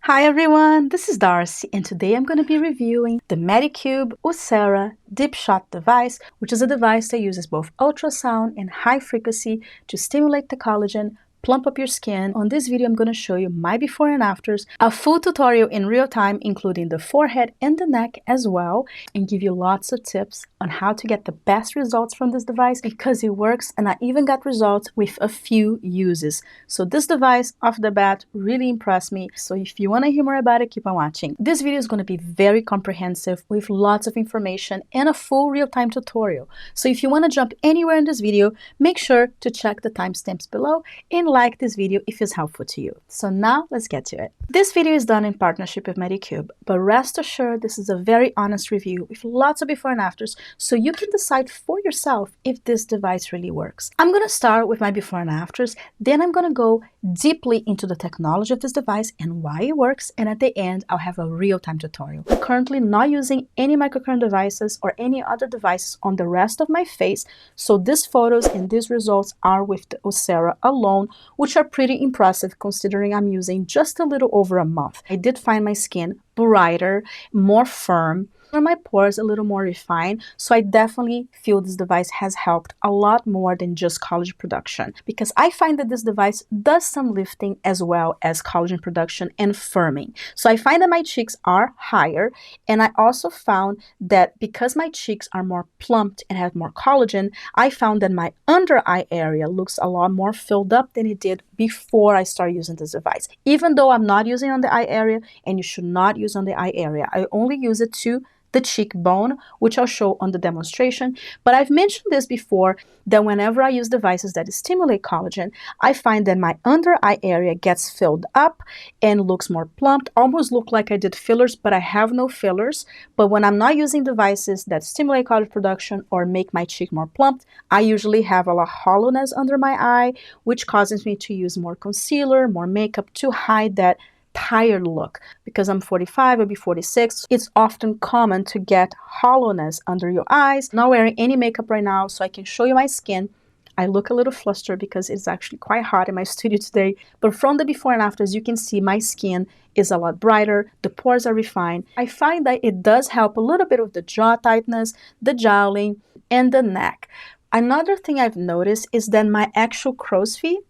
Hi everyone, this is Darcy and today I'm going to be reviewing the Medicube Ussera Deep Shot device, which is a device that uses both ultrasound and high frequency to stimulate the collagen, plump up your skin. On this video I'm going to show you my before and afters, a full tutorial in real time including the forehead and the neck as well, and give you lots of tips on how to get the best results from this device because it works, and I even got results with a few uses. So this device off the bat really impressed me. So if you want to hear more about it, keep on watching. This video is going to be very comprehensive with lots of information and a full real-time tutorial. So if you want to jump anywhere in this video, make sure to check the timestamps below and like this video if it's helpful to you. So now let's get to it. This video is done in partnership with Medicube, but rest assured this is a very honest review with lots of before and afters, so you can decide for yourself if this device really works. I'm going to start with my before and afters, then I'm going to go deeply into the technology of this device and why it works, and at the end I'll have a real-time tutorial. I'm currently not using any microcurrent devices or any other devices on the rest of my face, so these photos and these results are with the Ussera alone, which are pretty impressive considering I'm using just a little over a month. I did find my skin brighter, more firm, and my pores a little more refined, so I definitely feel this device has helped a lot more than just collagen production, because I find that this device does some lifting as well as collagen production and firming. So I find that my cheeks are higher, and I also found that because my cheeks are more plumped and have more collagen, I found that my under eye area looks a lot more filled up than it did before I started using this device. Even though I'm not using on the eye area, and you should not use on the eye area, I only use it to the cheekbone, which I'll show on the demonstration. But I've mentioned this before, that whenever I use devices that stimulate collagen, I find that my under eye area gets filled up and looks more plumped, almost look like I did fillers, but I have no fillers. But when I'm not using devices that stimulate collagen production or make my cheek more plumped, I usually have a lot of hollowness under my eye, which causes me to use more concealer, more makeup to hide that tired look. Because I'm 45, I'll be 46, it's often common to get hollowness under your eyes. Not wearing any makeup right now, so I can show you my skin. I look a little flustered because it's actually quite hot in my studio today, but from the before and afters you can see my skin is a lot brighter, the pores are refined. I find that it does help a little bit with the jaw tightness, the jowling, and the neck. Another thing I've noticed is that my actual crow's feet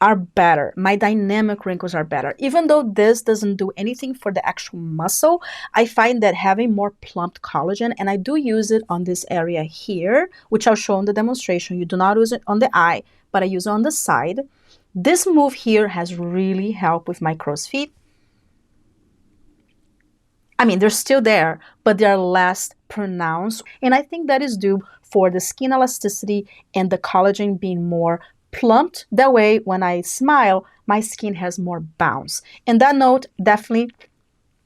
are better. My dynamic wrinkles are better. Even though this doesn't do anything for the actual muscle, I find that having more plumped collagen, and I do use it on this area here, which I'll show in the demonstration. You do not use it on the eye, but I use it on the side. This move here has really helped with my crow's feet. I mean, they're still there, but they're less pronounced. And I think that is due for the skin elasticity and the collagen being more plumped. That way, when I smile, my skin has more bounce. And that note, definitely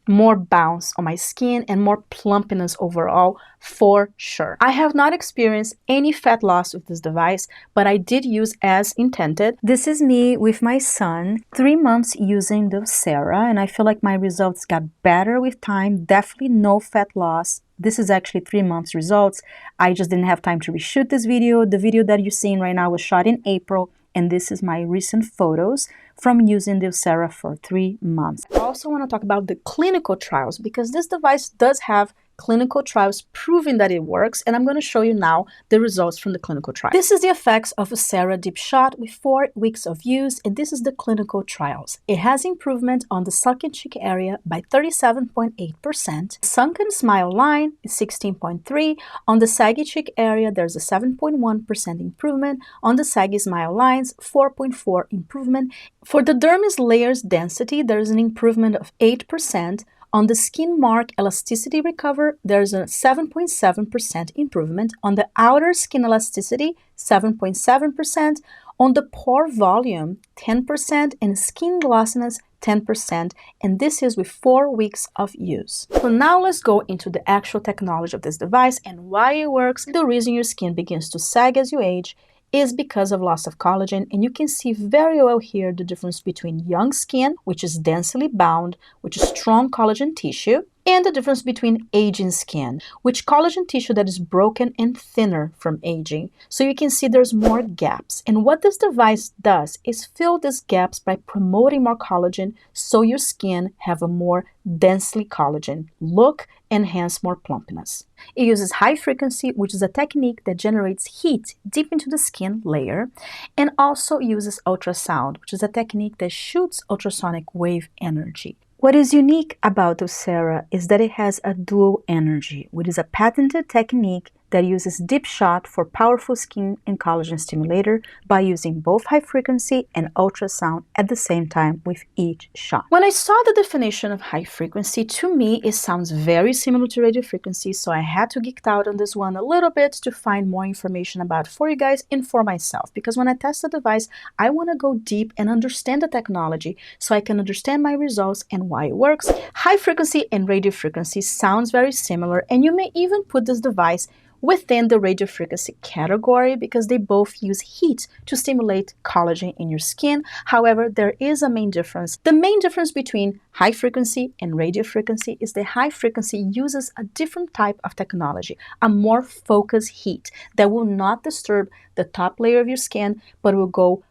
more bounce on my skin and more plumpness overall for sure. I have not experienced any fat loss with this device, but I did use as intended. This is me with my son, 3 months using the Ussera, and I feel like my results got better with time. Definitely no fat loss. This is actually 3 months results. I just didn't have time to reshoot this video. The video that you're seeing right now was shot in April, and this is my recent photos from using the Ussera for 3 months. I also want to talk about the clinical trials, because this device does have clinical trials proving that it works, and I'm going to show you now the results from the clinical trial. This is the effects of Ussera Deep Shot with 4 weeks of use, and this is the clinical trials. It has improvement on the sunken cheek area by 37.8%. Sunken smile line is 16.3. On the saggy cheek area, there's a 7.1% improvement. On the saggy smile lines, 4.4 improvement. For the dermis layers density, there is an improvement of 8%. On the skin mark elasticity recover, there's a 7.7% improvement. On the outer skin elasticity, 7.7%. On the pore volume, 10%, and skin glossiness, 10%, and this is with 4 weeks of use. So now let's go into the actual technology of this device and why it works. The reason your skin begins to sag as you age is because of loss of collagen, and you can see very well here the difference between young skin, which is densely bound, which is strong collagen tissue, and the difference between aging skin, which collagen tissue that is broken and thinner from aging. So you can see there's more gaps. And what this device does is fill these gaps by promoting more collagen so your skin have a more densely collagen look and hence more plumpness. It uses high frequency, which is a technique that generates heat deep into the skin layer, and also uses ultrasound, which is a technique that shoots ultrasonic wave energy. What is unique about Ussera is that it has a dual energy, which is a patented technique that uses deep shot for powerful skin and collagen stimulator by using both high frequency and ultrasound at the same time with each shot. When I saw the definition of high frequency, to me it sounds very similar to radio frequency, so I had to geek out on this one a little bit to find more information about it for you guys and for myself, because when I test the device, I want to go deep and understand the technology so I can understand my results and why it works. High frequency and radio frequency sounds very similar, and you may even put this device within the radio frequency category because they both use heat to stimulate collagen in your skin. However, there is a main difference. The main difference between high frequency and radio frequency is that high frequency uses a different type of technology, a more focused heat that will not disturb the top layer of your skin, but will go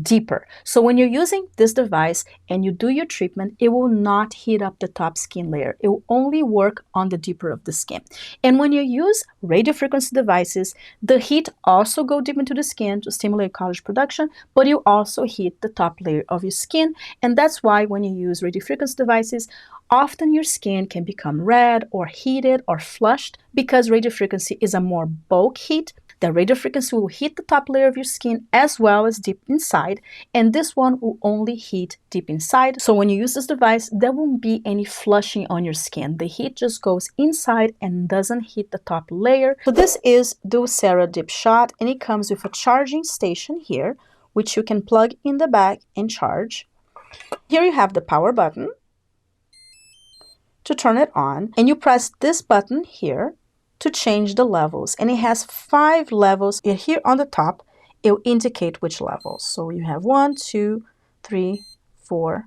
deeper. So when you're using this device and you do your treatment, it will not heat up the top skin layer. It will only work on the deeper of the skin. And when you use radio frequency devices, the heat also go deep into the skin to stimulate collagen production, but you also heat the top layer of your skin. And that's why when you use radio frequency devices, often your skin can become red or heated or flushed because radio frequency is a more bulk heat. The radio frequency will heat the top layer of your skin as well as deep inside, and this one will only heat deep inside. So when you use this device, there won't be any flushing on your skin. The heat just goes inside and doesn't hit the top layer. So this is the Ussera Dip Shot, and it comes with a charging station here, which you can plug in the back and charge. Here you have the power button to turn it on, and you press this button here to change the levels, and it has 5 levels. Here on the top it will indicate which levels. So you have 1, 2, 3, 4,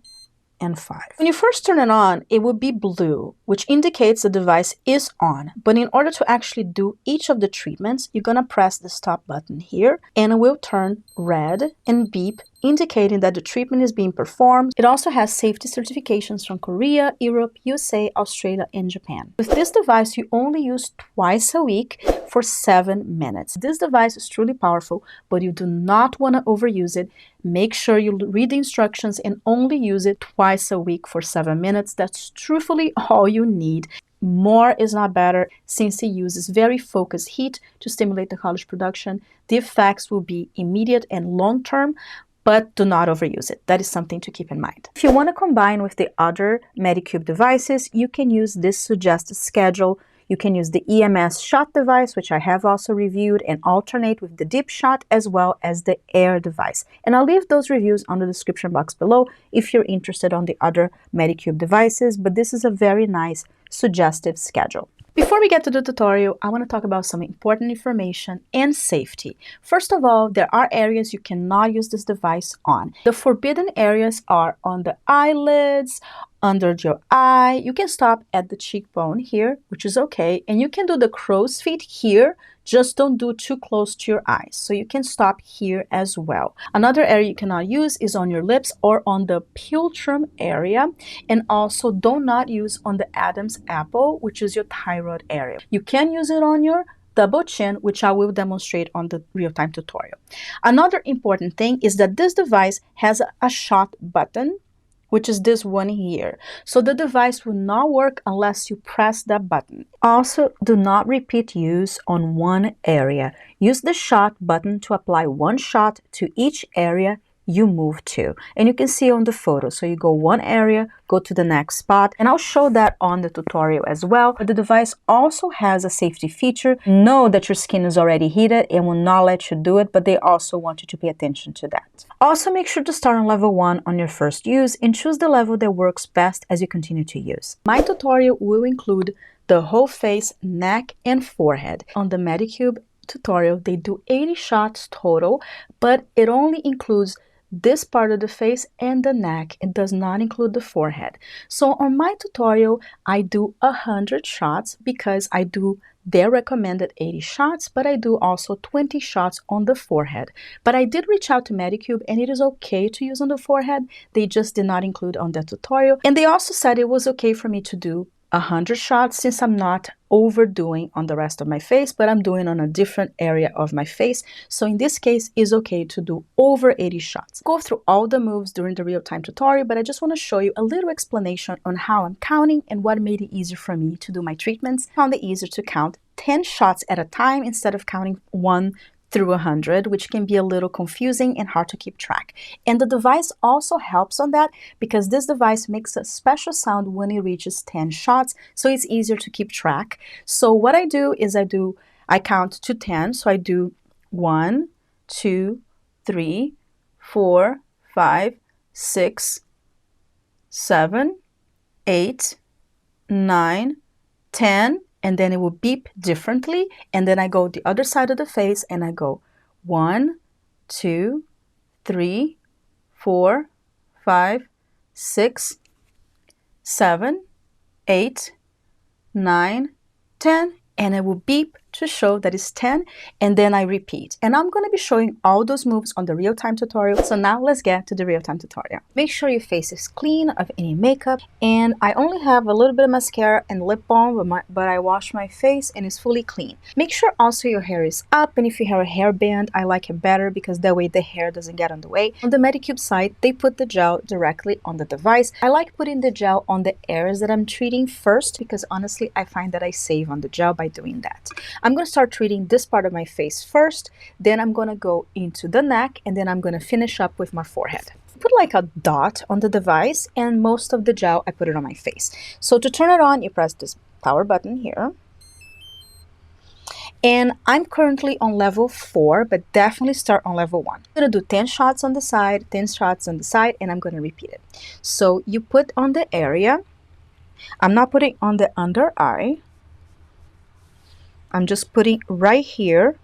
and 5. When you first turn it on, it will be blue, which indicates the device is on. But in order to actually do each of the treatments, you're gonna press the stop button here, and it will turn red and beep, indicating that the treatment is being performed. It also has safety certifications from Korea, Europe, USA, Australia, and Japan. With this device, you only use twice a week for 7 minutes. This device is truly powerful, but you do not want to overuse it. Make sure you read the instructions and only use it twice a week for 7 minutes. That's truthfully all you need. More is not better since it uses very focused heat to stimulate the collagen production. The effects will be immediate and long-term, but do not overuse it. That is something to keep in mind. If you want to combine with the other Medicube devices, you can use this suggested schedule. You can use the EMS shot device, which I have also reviewed, and alternate with the deep shot as well as the air device. And I'll leave those reviews on the description box below if you're interested on the other Medicube devices, but this is a very nice suggestive schedule. Before we get to the tutorial, I want to talk about some important information and safety. First of all, there are areas you cannot use this device on. The forbidden areas are on the eyelids, under your eye. You can stop at the cheekbone here, which is okay, and you can do the crow's feet here. Just don't do too close to your eyes. So you can stop here as well. Another area you cannot use is on your lips or on the pultrum area, and also do not use on the Adam's apple, which is your thyroid area. You can use it on your double chin, which I will demonstrate on the real-time tutorial. Another important thing is that this device has a shot button, which is this one here. So the device will not work unless you press that button. Also, do not repeat use on one area. Use the shot button to apply one shot to each area you move to. And you can see on the photo. So you go one area, go to the next spot, and I'll show that on the tutorial as well. But the device also has a safety feature. Know that your skin is already heated and will not let you do it, but they also want you to pay attention to that. Also, make sure to start on level 1 on your first use and choose the level that works best as you continue to use. My tutorial will include the whole face, neck, and forehead. On the Medicube tutorial, they do 80 shots total, but it only includes this part of the face and the neck. It does not include the forehead. So on my tutorial, I do 100 shots because I do their recommended 80 shots, but I do also 20 shots on the forehead. But I did reach out to Medicube and it is okay to use on the forehead. They just did not include on the tutorial. And they also said it was okay for me to do 100 shots since I'm not overdoing on the rest of my face, but I'm doing on a different area of my face. So in this case, it's okay to do over 80 shots. Go through all the moves during the real-time tutorial, but I just want to show you a little explanation on how I'm counting and what made it easier for me to do my treatments. I found it easier to count 10 shots at a time instead of counting 1 through 100, which can be a little confusing and hard to keep track. And the device also helps on that because this device makes a special sound when it reaches 10 shots, so it's easier to keep track. So what I do is I count to 10, so I do 1, 2, 3, 4, 5, 6, 7, 8, 9, 10, and then it will beep differently, and then I go the other side of the face and I go 1, 2, 3, 4, 5, 6, 7, 8, 9, 10, and it will beep to show that it's 10, and then I repeat. And I'm going to be showing all those moves on the real-time tutorial. So now let's get to the real-time tutorial. Make sure your face is clean of any makeup, and I only have a little bit of mascara and lip balm, but I wash my face and it's fully clean. Make sure also your hair is up, and if you have a hairband, I like it better because that way the hair doesn't get on the way. On the Medicube side, they put the gel directly on the device. I like putting the gel on the areas that I'm treating first because honestly, I find that I save on the gel by doing that. I'm going to start treating this part of my face first, then I'm going to go into the neck, and then I'm going to finish up with my forehead. Put like a dot on the device, and most of the gel I put it on my face. So to turn it on, you press this power button here. And I'm currently on level 4, but definitely start on level 1. I'm going to do 10 shots on the side, 10 shots on the side, and I'm going to repeat it. So you put on the area. I'm not putting on the under eye. I'm just putting right here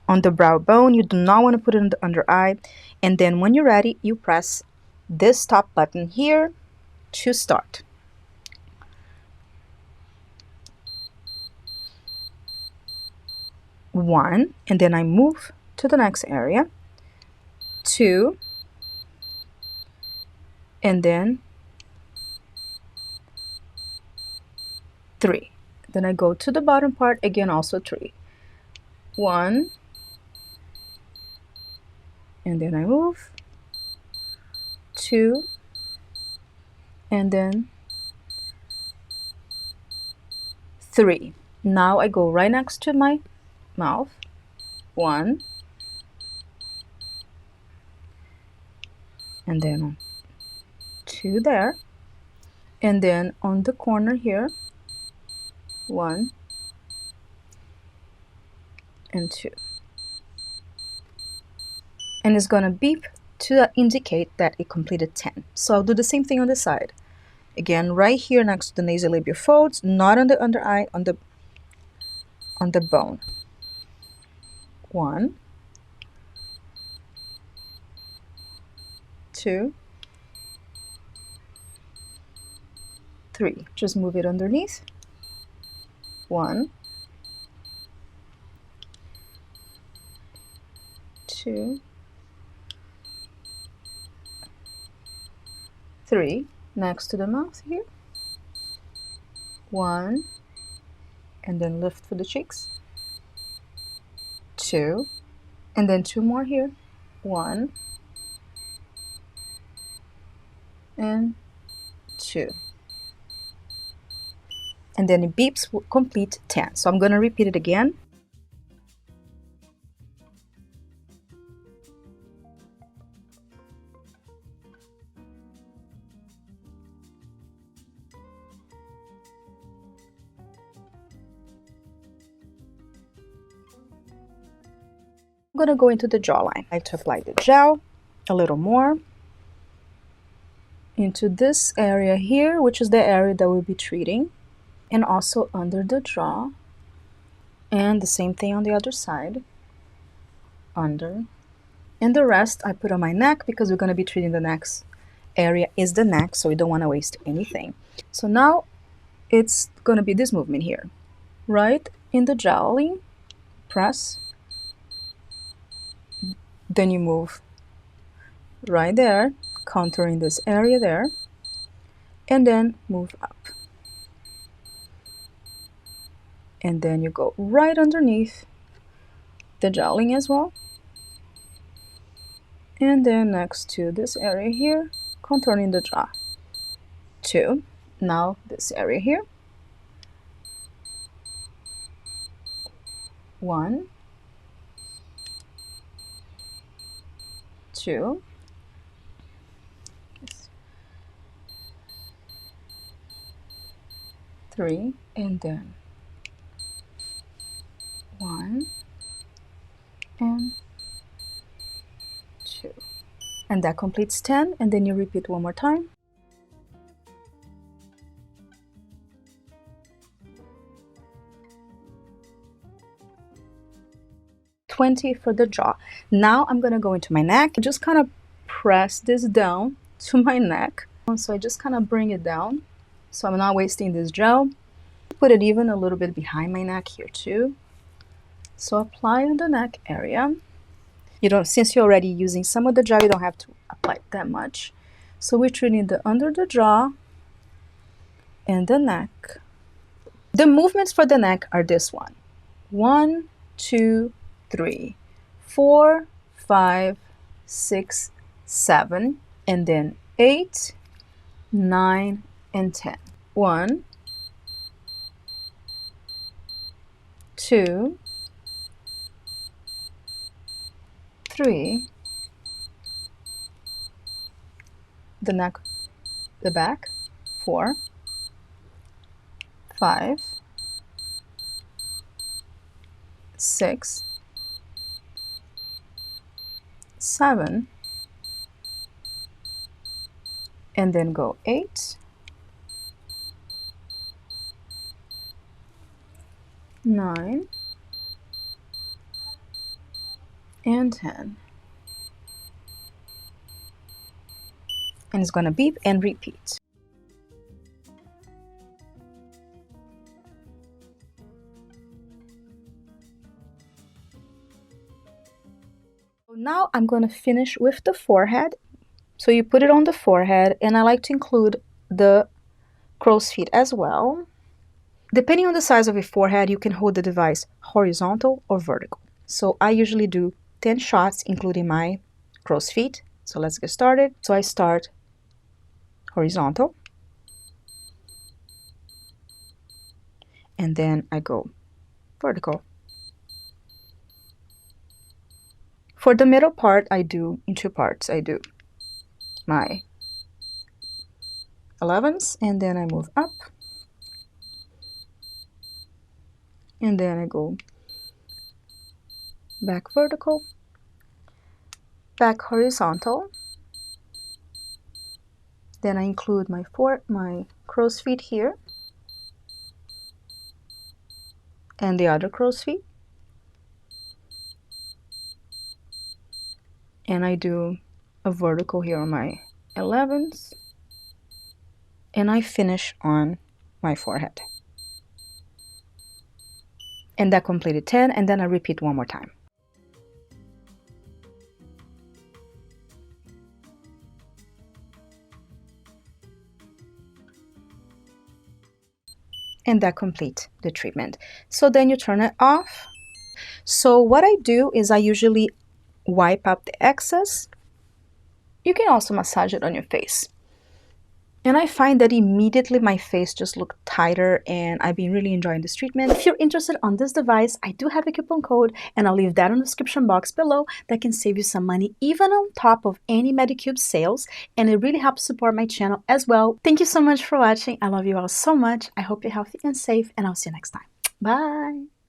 on the brow bone. You do not want to put it in the under eye. And then when you're ready, you press this top button here to start. One, and then I move to the next area. 2, and then 3. Then I go to the bottom part, again also 3. 1, and then I move. 2, and then 3. Now I go right next to my mouth. 1, and then 2 there, and then on the corner here, 1 and 2, and it's gonna beep to indicate that it completed 10. So I'll do the same thing on the side. Again, right here next to the nasolabial folds, not on the under eye, on the bone. 1, 2, 3. Just move it underneath. 1, 2, 3. Next to the mouth here. 1, and then lift for the cheeks. 2, and then 2 more here. 1 and 2. And then it beeps will complete 10. So I'm going to repeat it again. I'm going to go into the jawline. I like to apply the gel a little more into this area here, which is the area that we'll be treating, and also under the jaw, and the same thing on the other side, under And the rest I put on my neck because we're going to be treating the next area is the neck, so we don't want to waste anything. So now it's going to be this movement here. Right in the jowling, press, then you move right there, contouring this area there, and then move up. And then you go right underneath the jowling as well. And then next to this area here, contouring the jaw. 2. Now this area here. 1, 2, 3, and then 1 and 2. And that completes 10, and then you repeat one more time. For the jaw. Now I'm going to go into my neck. Just kind of press this down to my neck. So I just kind of bring it down. So I'm not wasting this gel. Put it even a little bit behind my neck here too. So apply on the neck area. You don't, since you're already using some of the gel, you don't have to apply it that much. So we're treating the under the jaw and the neck. The movements for the neck are this one. 1, 2, 3, 4, 5, 6, 7, and then 8, 9, and 10. 1, 2, 3, the neck, the back, 4, 5, 6, 7, and then go 8, 9, and 10. And it's going to beep and repeat. Now I'm going to finish with the forehead. So you put it on the forehead, and I like to include the crow's feet as well. Depending on the size of your forehead, you can hold the device horizontal or vertical. So I usually do 10 shots, including my crow's feet. So let's get started. So I start horizontal, and then I go vertical. For the middle part, I do in 2 parts. I do my 11s, and then I move up, and then I go back vertical, back horizontal, then I include my crow's feet here, and the other crow's feet, and I do a vertical here on my 11s, and I finish on my forehead. And that completed 10, and then I repeat one more time. And that completes the treatment. So then you turn it off. So what I do is I usually wipe up the excess. You can also massage it on your face. And I find that immediately my face just looked tighter, and I've been really enjoying this treatment. If you're interested on this device, I do have a coupon code, and I'll leave that in the description box below that can save you some money even on top of any Medicube sales, and it really helps support my channel as well. Thank you so much for watching. I love you all so much. I hope you're healthy and safe, and I'll see you next time. Bye!